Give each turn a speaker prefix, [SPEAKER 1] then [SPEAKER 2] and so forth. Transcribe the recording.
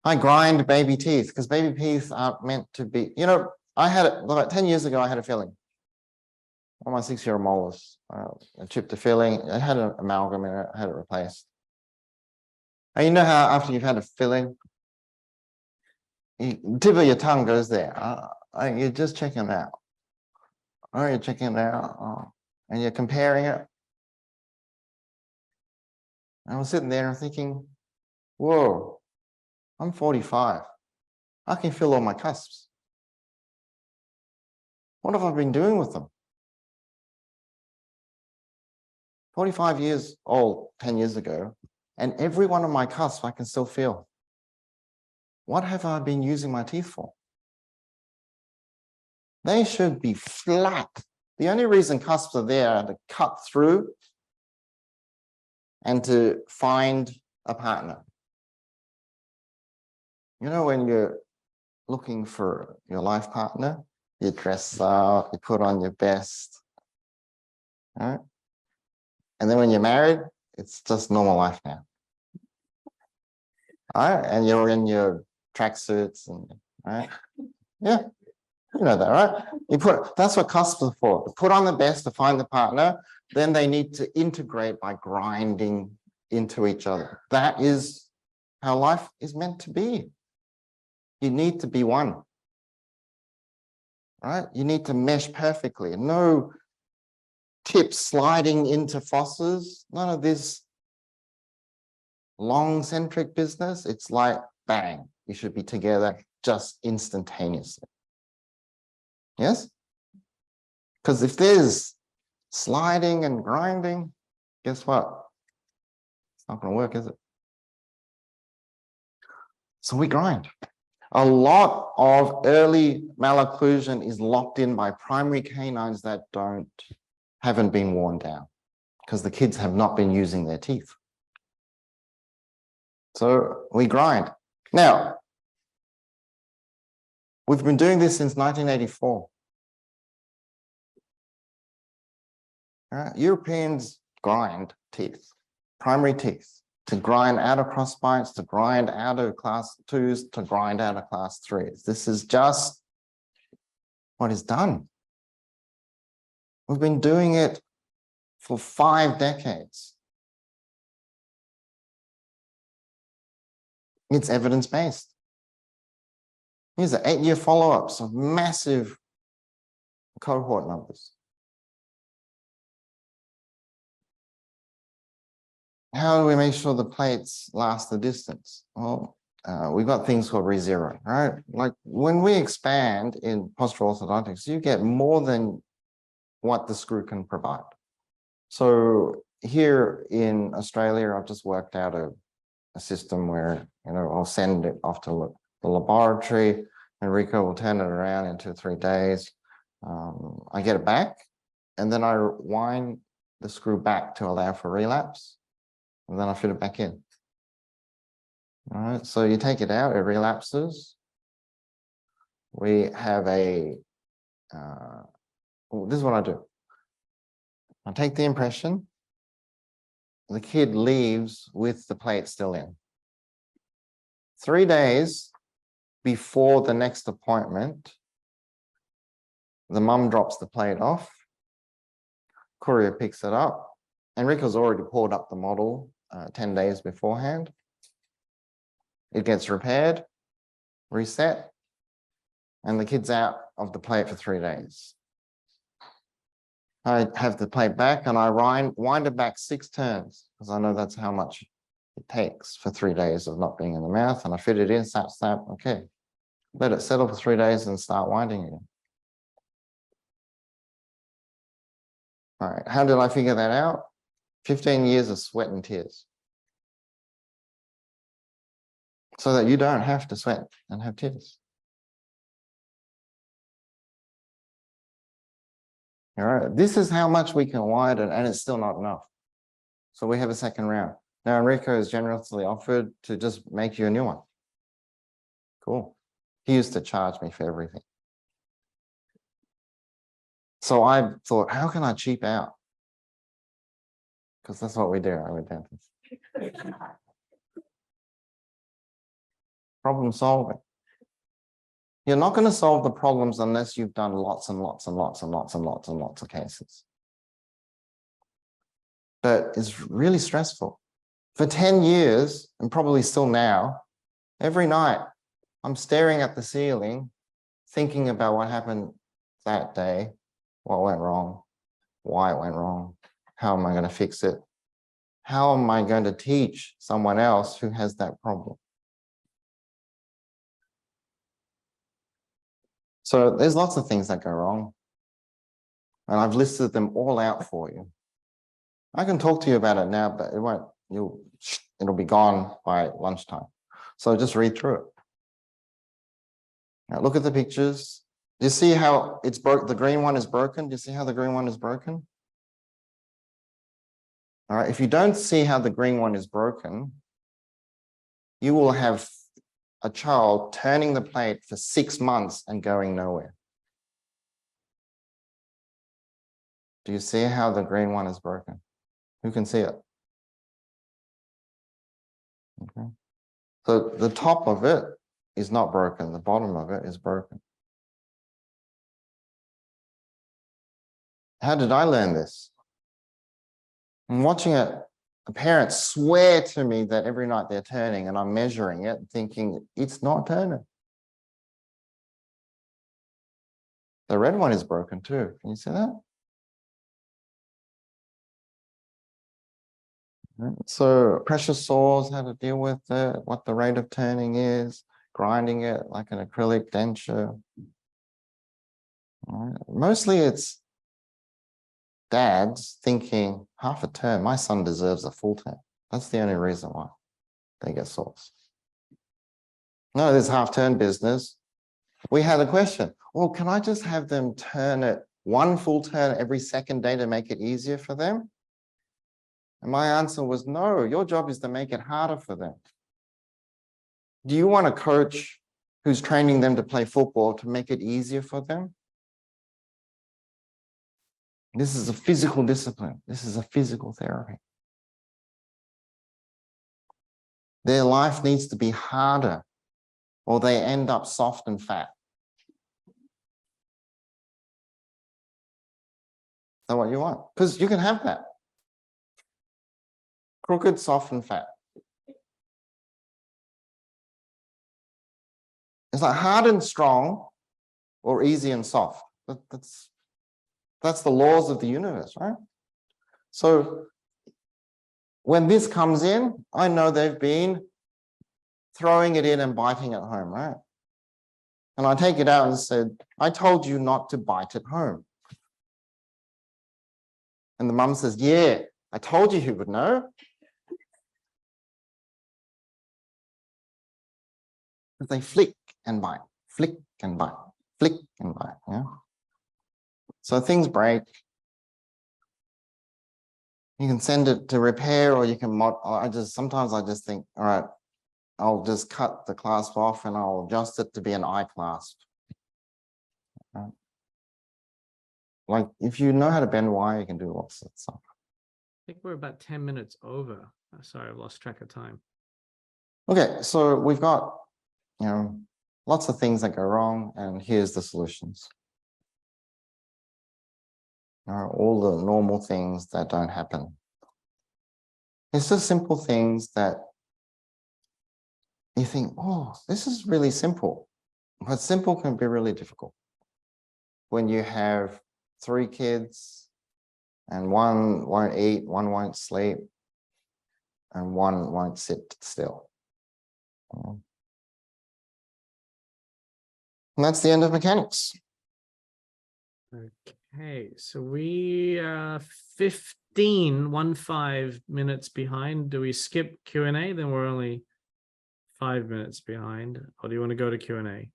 [SPEAKER 1] I grind baby teeth because baby teeth aren't meant to be, I had it about 10 years ago, I had a filling. On my 6-year-old molars, I chipped a filling. I had an amalgam in it, I had it replaced. And you know how after you've had a filling, tip of your tongue goes there. You're just checking it out. Oh, you're checking it out. And you're comparing it. And I was sitting there and thinking, whoa, I'm 45. I can feel all my cusps. What have I been doing with them? 45 years old, 10 years ago, and every one of my cusps I can still feel. What have I been using my teeth for? They should be flat. The only reason cusps are there are to cut through and to find a partner. You know, when you're looking for your life partner, you dress up, you put on your best, right? And then when you're married, it's just normal life now. All right, and you're in your tracksuits and right, yeah, you know that, right? That's what cusps are for. To put on the best to find the partner. Then they need to integrate by grinding into each other. That is how life is meant to be. You need to be one, right? You need to mesh perfectly. No tips sliding into fosses. None of this long centric business. It's like bang, you should be together just instantaneously. Yes? Because if there's sliding and grinding, guess what? It's not going to work, is it? So we grind. A lot of early malocclusion is locked in by primary canines that haven't been worn down because the kids have not been using their teeth. So we grind. Now, we've been doing this since 1984. Europeans grind teeth, primary teeth, to grind out of cross spines, to grind out of class 2s, to grind out of class 3s. This is just what is done. We've been doing it for 5 decades. It's evidence-based. These are 8-year follow-ups of massive cohort numbers. How do we make sure the plates last the distance? Well, we've got things called re-zero, right? Like when we expand in postural orthodontics, you get more than what the screw can provide. So here in Australia, I've just worked out a system where, I'll send it off to the laboratory and Rico will turn it around in 2 or 3 days. I get it back and then I wind the screw back to allow for relapse. And then I fit it back in. All right, so you take it out, it relapses. We have this is what I do. I take the impression, the kid leaves with the plate still in. 3 days before the next appointment, the mum drops the plate off, courier picks it up, Enrico's already poured up the model 10 days beforehand. It gets repaired, reset, and the kid's out of the plate for 3 days. I have the plate back and I wind it back 6 turns because I know that's how much it takes for 3 days of not being in the mouth, and I fit it in, snap, snap, okay. Let it settle for 3 days and start winding again. All right, how did I figure that out? 15 years of sweat and tears. So that you don't have to sweat and have tears. All right, this is how much we can widen, and it's still not enough. So we have a second round. Now Enrico has generously offered to just make you a new one. Cool. He used to charge me for everything. So I thought, how can I cheap out? Because that's what we do, right, with dentists. problem solving. You're not going to solve the problems unless you've done lots and lots and lots and lots and lots and lots of cases. But it's really stressful. For 10 years, and probably still now, every night I'm staring at the ceiling, thinking about what happened that day, what went wrong, why it went wrong, how am I going to fix it? How am I going to teach someone else who has that problem? So there's lots of things that go wrong. And I've listed them all out for you. I can talk to you about it now, but it won't, it'll be gone by lunchtime. So just read through it. Now look at the pictures. Do you see how it's broke? The green one is broken. Do you see how the green one is broken? All right, if you don't see how the green one is broken, you will have a child turning the plate for 6 months and going nowhere. Do you see how the green one is broken? Who can see it? Okay. So the top of it is not broken. The bottom of it is broken. How did I learn this? I'm watching a parent swear to me that every night they're turning, and I'm measuring it thinking it's not turning. The red one is broken too. Can you see that? So pressure saws, how to deal with it, what the rate of turning is, grinding it like an acrylic denture. All right. Mostly it's dads thinking half a turn, my son deserves a full turn. That's the only reason why they get saws. No, there's half turn business. We had a question. Well, can I just have them turn it 1 full turn every second day to make it easier for them? And my answer was no, your job is to make it harder for them. Do you want a coach who's training them to play football to make it easier for them? This is a physical discipline. This is a physical therapy. Their life needs to be harder or they end up soft and fat. Is that what you want? Because you can have that. Crooked, soft, and fat. It's like hard and strong or easy and soft. That's the laws of the universe, right? So when this comes in, I know they've been throwing it in and biting at home, right? And I take it out and said, I told you not to bite at home. And the mum says, yeah, I told you he would know. But they flick and bite, flick and bite, flick and bite, yeah? So things break. You can send it to repair or you can sometimes I just think, all right, I'll just cut the clasp off and I'll adjust it to be an eye clasp. Right? Like if you know how to bend wire, you can do lots of stuff.
[SPEAKER 2] I think we're about 10 minutes over. Sorry, I've lost track of time.
[SPEAKER 1] Okay, so we've got, lots of things that go wrong, and here's the solutions. All the normal things that don't happen. It's just simple things that you think, oh, this is really simple. But simple can be really difficult. When you have 3 kids and one won't eat, one won't sleep, and one won't sit still. And that's the end of mechanics.
[SPEAKER 2] Okay, so we are 15 minutes behind. Do we skip Q&A? Then we're only 5 minutes behind. Or do you want to go to Q&A?